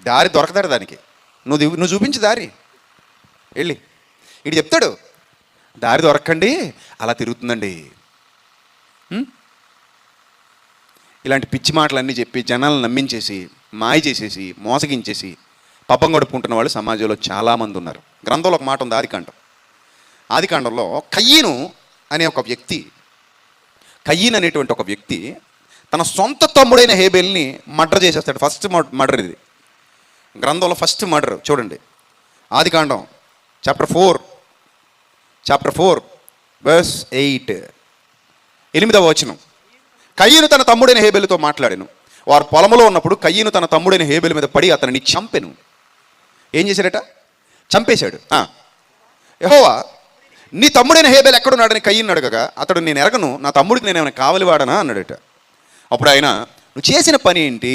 దారి దొరకదట దానికి. నువ్వు చూపించు దారి వెళ్ళి. ఇటు చెప్తాడు దారి దొరకండి, అలా తిరుగుతుందండి. ఇలాంటి పిచ్చి మాటలన్నీ చెప్పి జనాలను నమ్మించేసి మాయ చేసేసి మోసగించేసి పబ్బం గడుపుకుంటున్న వాళ్ళు సమాజంలో చాలామంది ఉన్నారు. గ్రంథంలో ఒక మాట ఉంది, ఆదికాండంలో కయ్యను అనేటువంటి ఒక వ్యక్తి తన సొంత తమ్ముడైన హేబెల్ని మర్డర్ చేసేస్తాడు. ఫస్ట్ మర్డర్ ఇది గ్రంథంలో, ఫస్ట్ మర్డర్ చూడండి. ఆదికాండం చాప్టర్ 4 verse 8 8వ వచనం. కయ్యను తన తమ్ముడైన హేబెలుతో మాట్లాడాను. వారు పొలంలో ఉన్నప్పుడు కయ్యను తన తమ్ముడైన హేబెలు మీద పడి అతనిని చంపెను. ఏం చేశాడట? చంపేశాడు. యెహోవా నీ తమ్ముడైన హేబెలు ఎక్కడున్నాడని కయ్యను అడగగా అతడు నేను ఎరగను, నా తమ్ముడికి నేను ఏమైనా కావలివాడనా అన్నాడట. అప్పుడు ఆయన నువ్వు చేసిన పని ఏంటి?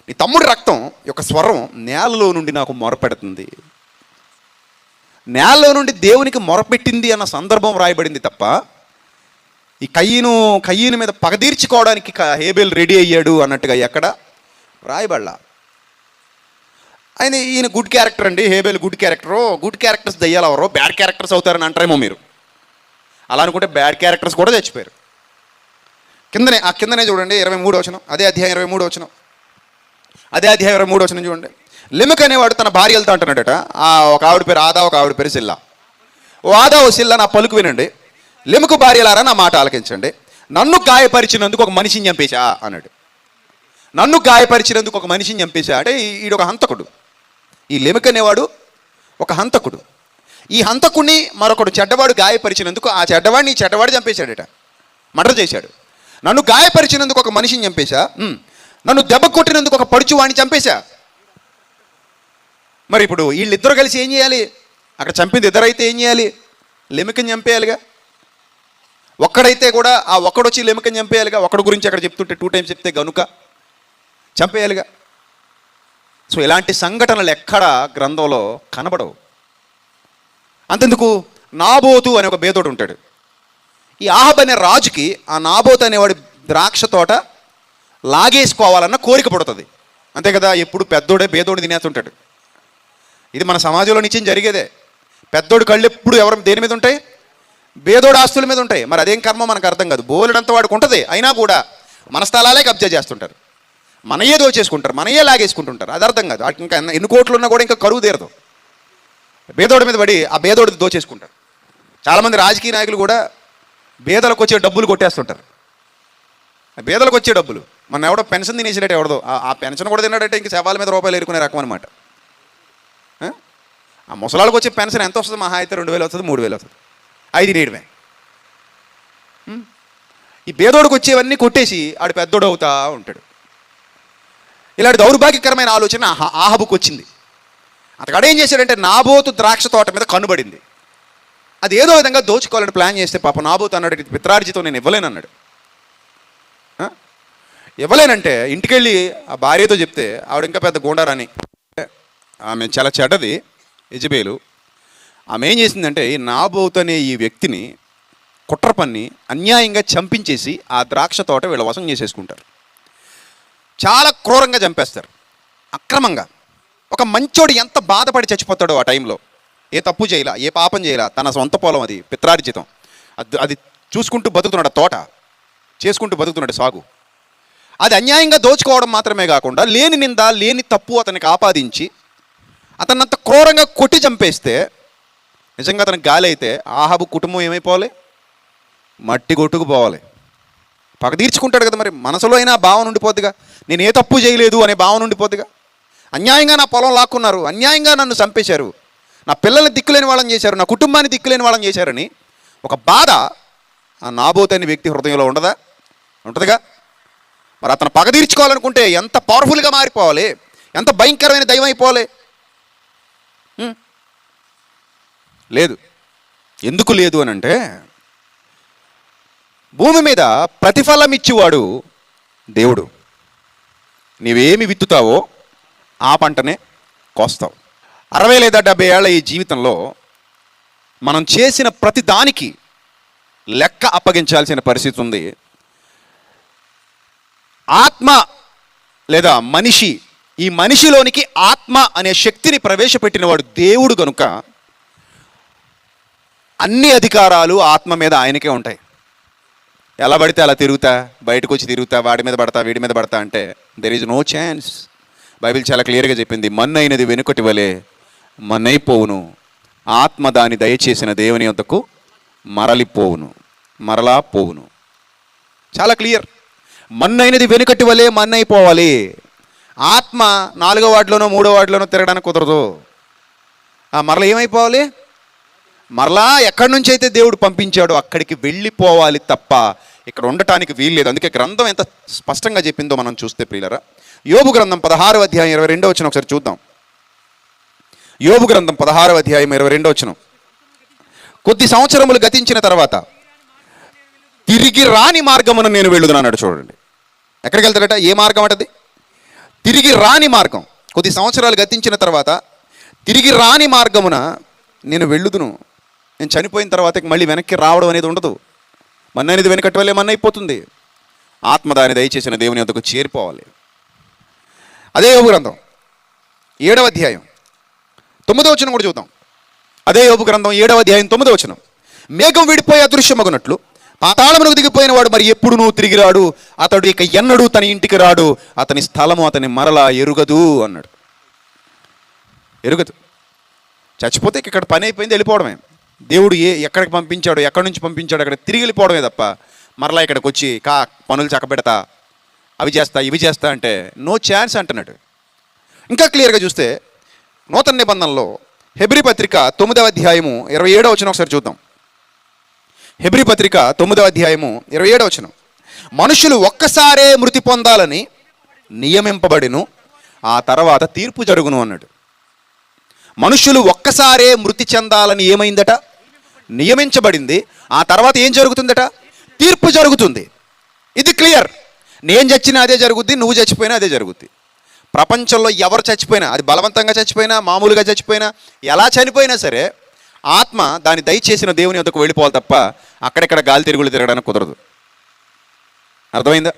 నీ తమ్ముడి రక్తం యొక్క స్వరం నేలలో నుండి నాకు మొరపెడుతుంది. నేలలో నుండి దేవునికి మొరపెట్టింది అన్న సందర్భం రాయబడింది తప్ప ఈ కయ్యను మీద పగదీర్చుకోవడానికి హేబెల్ రెడీ అయ్యాడు అన్నట్టుగా ఎక్కడ రాయబడలా. ఈయన గుడ్ క్యారెక్టర్ అండి, హేబెల్ గుడ్ క్యారెక్టర్స్ దయ్యాలు ఎవరో బ్యాడ్ క్యారెక్టర్స్ అవుతారని అంటారేమో మీరు. అలా అనుకుంటే బ్యాడ్ క్యారెక్టర్స్ కూడా చచ్చిపోయారు. కిందనే చూడండి 23వ వచనం, అదే అధ్యాయం 23వ వచనం చూడండి. లిమెక్ అనేవాడు తన భార్యలతో అంటున్నాడట, ఒక ఆవిడ పేరు ఆదా, ఒక ఆవిడ పేరు సిల్లా. ఓ ఆదా ఓ సిల్లా, నా పలుకు వినండి. లిమెకు భార్యలారా నా మాట ఆలకించండి. నన్ను గాయపరిచినందుకు ఒక మనిషిని చంపేశా అన్నాడు. నన్ను గాయపరిచినందుకు ఒక మనిషిని చంపేశా అంటే ఈడొక హంతకుడు. ఈ లిమెక్ అనేవాడు ఒక హంతకుడు. ఈ హంతకుడిని మరొకడు చెడ్డవాడు గాయపరిచినందుకు ఆ చెడ్డవాడిని చెడ్డవాడు చంపేశాడట, మర్డర్ చేశాడు. నన్ను గాయపరిచినందుకు ఒక మనిషిని చంపేశా, నన్ను దెబ్బ కొట్టినందుకు ఒక పడుచువాడిని చంపేశా. మరి ఇప్పుడు వీళ్ళిద్దరూ కలిసి ఏం చేయాలి? అక్కడ చంపింది ఇద్దరైతే ఏం చేయాలి? లిమెక్ని చంపేయాలిగా. ఒక్కడైతే కూడా ఆ ఒక్కడొచ్చి లిమెక్ని చంపేయాలిగా. ఒక్కడి గురించి అక్కడ చెప్తుంటే 2 times చెప్తే గనుక చంపేయాలిగా. సో ఇలాంటి సంఘటనలు ఎక్కడ గ్రంథంలో కనబడవు. అంతెందుకు, నాబోతు అనే ఒక బేదోడు ఉంటాడు. ఈ ఆహాబ్ అనే రాజుకి ఆ నాబోతు అనేవాడి ద్రాక్ష తోట లాగేసుకోవాలన్న కోరిక పడుతుంది. అంతే కదా, ఎప్పుడు పెద్దోడే బేదోడు తినేస్తుంటాడు. ఇది మన సమాజంలో నిత్యం జరిగేదే. పెద్దోడు కళ్ళు ఎప్పుడు దేని మీద ఉంటాయి? బేదోడు ఆస్తుల మీద ఉంటాయి. మరి అదేం కర్మ మనకు అర్థం కాదు. బోలెడంత వాడికి ఉంటుంది, అయినా కూడా మన స్థలాలే కబ్జా చేస్తుంటారు, మనయే దోచేసుకుంటారు, మనయే లాగేసుకుంటుంటారు. అది అర్థం కాదు. ఇంకా ఎన్ని కోట్లు ఉన్నా కూడా ఇంకా కరువు తీరదు. బేదోడి మీద పడి ఆ బేదోడిది దోచేసుకుంటారు. చాలామంది రాజకీయ నాయకులు కూడా బేదలకు వచ్చే డబ్బులు కొట్టేస్తుంటారు. బేదలకు వచ్చే డబ్బులు మన ఎవడో పెన్షన్ తినేసినట్టు ఎవడదో ఆ పెన్షన్ కూడా తిన్నాడంటే ఇంక శవాల మీద రూపాయలు ఏరుకునే రకం అనమాట. ఆ ముసలాళ్ళకి వచ్చే పెన్షన్ ఎంత వస్తుంది? మహా అయితే 2000 వస్తుంది, 3000 వస్తుంది, 5 నేడువే. ఈ బేదోడికి వచ్చేవన్నీ కొట్టేసి ఆడు పెద్దోడు అవుతా ఉంటాడు. ఇలాంటి దౌర్భాగ్యకరమైన ఆలోచన ఆహాబుకు వచ్చింది. అతగాడు ఏం చేశాడంటే నాబోతు ద్రాక్ష తోట మీద కనుబడింది. అది ఏదో విధంగా దోచుకోవాలని ప్లాన్ చేస్తే పాప నాబోతు అన్నాడు, పిత్రార్జితం నేను ఇవ్వలేనన్నాడు. ఇవ్వలేనంటే ఇంటికెళ్ళి ఆ భార్యతో చెప్తే ఆవిడ ఇంకా పెద్ద గూండారాని, ఆమె చాలా చెడ్డది యెజబేలు. ఆమె ఏం చేసిందంటే ఈ నాబోతు అనే ఈ వ్యక్తిని కుట్ర పన్ని అన్యాయంగా చంపించేసి ఆ ద్రాక్ష తోట వీళ్ళ వశం చేసేసుకుంటారు. చాలా క్రూరంగా చంపేస్తారు, అక్రమంగా. ఒక మంచోడు ఎంత బాధపడి చచ్చిపోతాడో ఆ టైంలో. ఏ తప్పు చేయలా, ఏ పాపం చేయలా, తన సొంత పొలం, అది పిత్రార్జితం, అది చూసుకుంటూ బతుకుతున్నాడు, తోట చేసుకుంటూ బతుకుతున్నాడు సాగు. అది అన్యాయంగా దోచుకోవడం మాత్రమే కాకుండా లేని నింద లేని తప్పు అతనికి ఆపాదించి అతన్నంత క్రూరంగా కొట్టి చంపేస్తే నిజంగా అతనికి గాలి అయితే ఆహాబు కుటుంబం ఏమైపోవాలి? మట్టి కొట్టుకుపోవాలి. పగ తీర్చుకుంటాడు కదా, మరి మనసులో అయినా భావన ఉండిపోద్దిగా, నేను ఏ తప్పు చేయలేదు అనే భావన ఉండిపోద్దిగా. అన్యాయంగా నా పొలం లాక్కున్నారు, అన్యాయంగా నన్ను చంపేశారు, నా పిల్లల్ని దిక్కులేని వాళ్ళని చేశారు, నా కుటుంబాన్ని దిక్కులేని వాళ్ళని చేశారని ఒక బాధ ఆ నాబోతు అనే వ్యక్తి హృదయంలో ఉండదా? ఉంటుందిగా. మరి అతను పగ తీర్చుకోవాలనుకుంటే ఎంత పవర్ఫుల్గా మారిపోవాలి, ఎంత భయంకరమైన దైవం అయిపోవాలి. లేదు. ఎందుకు లేదు అని అంటే, భూమి మీద ప్రతిఫలం ఇచ్చేవాడు దేవుడు. నీవేమి విత్తుతావో ఆ పంటనే కోస్తావు. 60 లేదా 70 ఏళ్ల ఈ జీవితంలో మనం చేసిన ప్రతి దానికి లెక్క అప్పగించాల్సిన పరిస్థితి ఉంది. ఆత్మ లేదా మనిషి, ఈ మనిషిలోనికి ఆత్మ అనే శక్తిని ప్రవేశపెట్టినవాడు దేవుడు కనుక అన్ని అధికారాలు ఆత్మ మీద ఆయనకే ఉంటాయి. ఎలా పడితే అలా తిరుగుతా, బయటకు వచ్చి తిరుగుతా, వాడి మీద పడతా వీడి మీద పడతా అంటే there is no chance. Bible చాలా క్లియర్గా చెప్పింది, మన్నైనది వెనుకటి వలె మన్నైపోవును, ఆత్మ దాని దయచేసిన దేవుని యొద్దకు మరలిపోవును, మరలా పోవును. చాలా క్లియర్. మన్నైనది వెనుకటి వలె మన్నైపోవాలి. ఆత్మ 4వ వార్డులోనో 3వ వార్డులోనో తిరగడానికి కుదరదు. మరలా ఏమైపోవాలి? మరలా ఎక్కడి నుంచి అయితే దేవుడు పంపించాడో అక్కడికి వెళ్ళిపోవాలి తప్ప ఇక్కడ ఉండటానికి వీల్లేదు. అందుకే గ్రంథం ఎంత స్పష్టంగా చెప్పిందో మనం చూస్తే ప్రియులరా, యోబు గ్రంథం 16వ అధ్యాయం 22వ వచనం ఒకసారి చూద్దాం. యోబు గ్రంథం 16వ అధ్యాయం 22వ వచనం. కొద్ది సంవత్సరములు గతించిన తర్వాత తిరిగి రాని మార్గమున నేను వెళ్ళుదునన్నాడు. చూడండి, ఎక్కడికి వెళ్తాడట? ఏ మార్గం అటది? తిరిగి రాని మార్గం. కొద్ది సంవత్సరాలు గతించిన తర్వాత తిరిగి రాని మార్గమున నేను వెళ్ళుదును. నేను చనిపోయిన తర్వాత మళ్ళీ వెనక్కి రావడం అనేది ఉండదు. మన్ననేది వెనకటి వల్లే మన్న అయిపోతుంది. ఆత్మ దాని దయచేసిన దేవుని వద్దకు చేరిపోవాలి. అదే యోబు గ్రంథం 7వ అధ్యాయం 9వ వచనం కూడా చూద్దాం. అదే యోబు గ్రంథం 7వ అధ్యాయం 9వ వచనం. మేఘం విడిపోయి అదృశ్యమగునట్లు పాతాళమునకు దిగిపోయిన వాడు మరి ఎప్పుడునూ తిరిగి రాడు, అతడు ఇక ఎన్నడూ తన ఇంటికి రాడు, అతని స్థలము అతని మరలా ఎరుగదు అన్నాడు. ఎరుగదు. చచ్చిపోతే ఇక్కడ పని అయిపోయింది, వెళ్ళిపోవడమే. దేవుడు ఎక్కడికి పంపించాడో, ఎక్కడి నుంచి పంపించాడో అక్కడ తిరిగి వెళ్ళిపోవడమే తప్ప మరలా ఇక్కడికి వచ్చి పనులు చక్కబెడతా, అవి చేస్తా ఇవి చేస్తా అంటే నో ఛాన్స్ అంటున్నాడు. ఇంకా క్లియర్గా చూస్తే నూతన నిబంధనలో హెబ్రీ పత్రిక 9వ అధ్యాయము 27వ వచనం ఒకసారి చూద్దాం. హెబ్రీ పత్రిక 9వ అధ్యాయము 27వ వచనం. మనుషులు ఒక్కసారే మృతి పొందాలని నియమింపబడిను, ఆ తర్వాత తీర్పు జరుగును అన్నాడు. మనుషులు ఒక్కసారే మృతి చెందాలని ఏమైందట? నియమించబడింది. ఆ తర్వాత ఏం జరుగుతుందట? తీర్పు జరుగుతుంది. ఇది క్లియర్. నేను చచ్చినా అదే జరుగుద్ది, నువ్వు చచ్చిపోయినా అదే జరుగుద్ది. ప్రపంచంలో ఎవరు చచ్చిపోయినా, అది బలవంతంగా చచ్చిపోయినా మామూలుగా చచ్చిపోయినా ఎలా చనిపోయినా సరే ఆత్మ దాన్ని దయచేసిన దేవుని వద్దకు వెళ్ళిపోవాలి తప్ప అక్కడెక్కడ గాలి తిరుగులు తిరగడానికి కుదరదు. అర్థమైందా?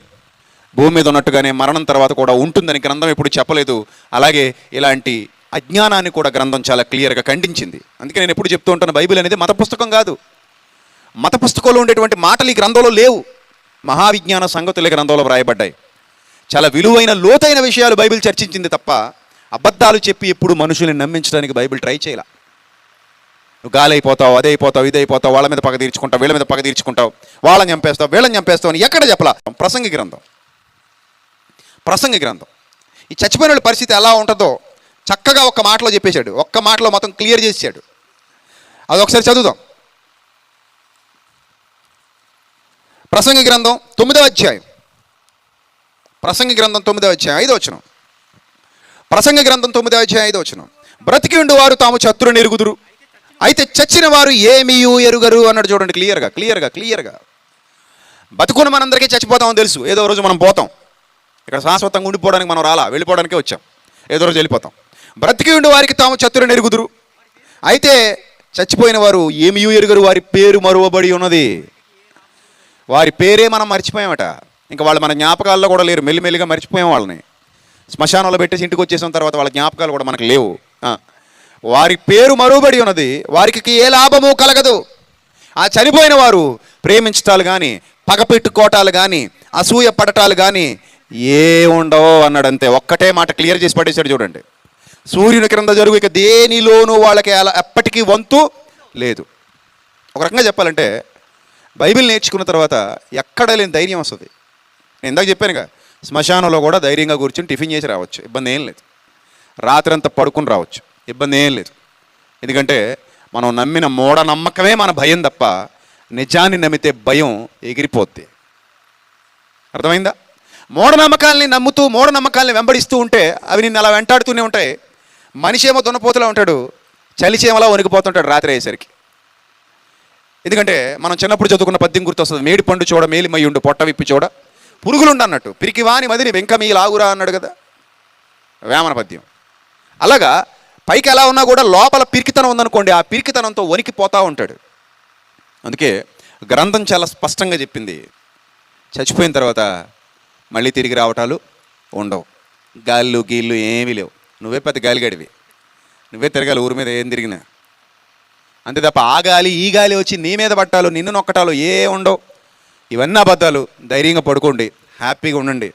భూమి మీద ఉన్నట్టుగానే మరణం తర్వాత కూడా ఉంటుందని గ్రంథం ఎప్పుడు చెప్పలేదు. అలాగే ఇలాంటి అజ్ఞానాన్ని కూడా గ్రంథం చాలా క్లియర్గా ఖండించింది. అందుకే నేను ఎప్పుడు చెప్తూ ఉంటాను, బైబిల్ అనేది మత పుస్తకం కాదు. మత పుస్తకంలో ఉండేటువంటి మాటలు ఈ గ్రంథంలో లేవు. మహావిజ్ఞాన సంగతులే గ్రంథంలో వ్రాయబడ్డాయి. చాలా విలువైన లోతైన విషయాలు బైబిల్ చర్చించింది తప్ప అబద్ధాలు చెప్పి ఎప్పుడు మనుషుల్ని నమ్మించడానికి బైబిల్ ట్రై చేయాల. నువ్వు గాలి అయిపోతావు, అదే అయిపోతావు, ఇదే అయిపోతావు, వాళ్ళ మీద పగ తీర్చుకుంటావు, వీళ్ళ మీద పగ తీర్చుకుంటావు, వాళ్ళని చంపేస్తావు, వీళ్ళని చంపేస్తావు అని ఎక్కడ చెప్పలా. ప్రసంగి గ్రంథం ఈ చచ్చిపోయిన వాళ్ళ పరిస్థితి ఎలా ఉంటుందో చక్కగా ఒక్క మాటలో చెప్పేశాడు. ఒక్క మాటలో మొత్తం క్లియర్ చేసాడు. అది ఒకసారి చదువుదాం. ప్రసంగి గ్రంథం 9వ అధ్యాయం 5వ వచనం. ప్రసంగి గ్రంథం 9వ అధ్యాయం 5వ వచనం. బ్రతికి ఉండు వారు తాము శత్రువుని ఎరుగుదురు, అయితే చచ్చిన వారు ఏమీ ఎరుగరు అన్నాడు. చూడండి, క్లియర్గా బతుకున్న మనందరికీ చచ్చిపోతామని తెలుసు. ఏదో రోజు మనం పోతాం. ఇక్కడ శాశ్వతంగా ఉండిపోవడానికి మనం రాలా, వెళ్ళిపోవడానికే వచ్చాం. ఏదో రోజు వెళ్ళిపోతాం. బ్రతికి ఉండి వారికి తాము శత్రువుని ఎరుగుదురు, అయితే చచ్చిపోయిన వారు ఏమీ ఎరుగరు, వారి పేరు మరువబడి ఉన్నది. వారి పేరే మనం మర్చిపోయామట. ఇంకా వాళ్ళు మన జ్ఞాపకాల్లో కూడా లేరు. మెల్లిమెల్లిగా మర్చిపోయాం వాళ్ళని. శ్మశానంలో పెట్టేసి ఇంటికి వచ్చేసిన తర్వాత వాళ్ళ జ్ఞాపకాలు కూడా మనకు లేవు. వారి పేరు మరువబడి ఉన్నది, వారికి ఏ లాభము కలగదు. ఆ చనిపోయిన వారు ప్రేమించటాలు కానీ, పగపెట్టుకోటాలు కానీ, అసూయ పడటాలు కానీ ఏ ఉండవో అన్నాడు. అంతే, ఒక్కటే మాట క్లియర్ చేసి పడేశాడు చూడండి. సూర్యుని క్రింద జరుగు ఇక దేనిలోనూ వాళ్ళకి అలా ఎప్పటికీ వంతు లేదు. ఒక రకంగా చెప్పాలంటే బైబిల్ నేర్చుకున్న తర్వాత ఎక్కడ లేని ధైర్యం వస్తుంది. నేను ఇందాక చెప్పానుగా, శ్మశానంలో కూడా ధైర్యంగా కూర్చొని టిఫిన్ చేసి రావచ్చు, ఇబ్బంది ఏం లేదు. రాత్రి అంతా పడుకుని రావచ్చు, ఇబ్బంది ఏం లేదు. ఎందుకంటే మనం నమ్మిన మూఢనమ్మకమే మన భయం తప్ప నిజాన్ని నమ్మితే భయం ఎగిరిపోద్ది. అర్థమైందా? మూఢనమ్మకాల్ని నమ్ముతూ మూఢనమ్మకాల్ని వెంబడిస్తూ ఉంటే అవి నిన్ను అలా వెంటాడుతూనే ఉంటాయి. మనిషి ఏమో దున్నపోతులా ఉంటాడు, చలిచేమలా వణికిపోతుంటాడు రాత్రి అయ్యేసరికి. ఎందుకంటే మనం చిన్నప్పుడు చదువుకున్న పద్యం గుర్తొస్తుంది, మేడి పండు చూడ మేలిమయ్యుండు పొట్ట విప్పి చూడ పురుగులుండు అన్నట్టు. పిరికివాని మదిని వెంక మీ లాగురా అన్నాడు కదా వేమన పద్యం. అలాగా పైకి ఎలా ఉన్నా కూడా లోపల పిరికితనం ఉందనుకోండి, ఆ పిరికితనంతో వణికిపోతూ ఉంటాడు. అందుకే గ్రంథం చాలా స్పష్టంగా చెప్పింది, చచ్చిపోయిన తర్వాత మళ్ళీ తిరిగి రావటాలు ఉండవు. గాళ్ళు గీళ్ళు ఏమీ లేవు. నువ్వే పెద్ద గాలిగడివి, నువ్వే తిరగాలి ఊరి మీద ఏం తిరిగినా. అంతే తప్ప ఆ గాలి ఈ గాలి వచ్చి నీ మీద పట్టాలు, నిన్ను నొక్కటాలు ఏ ఉండవు. ఇవన్నీ అబద్ధాలు. ధైర్యంగా పడుకోండి, హ్యాపీగా ఉండండి.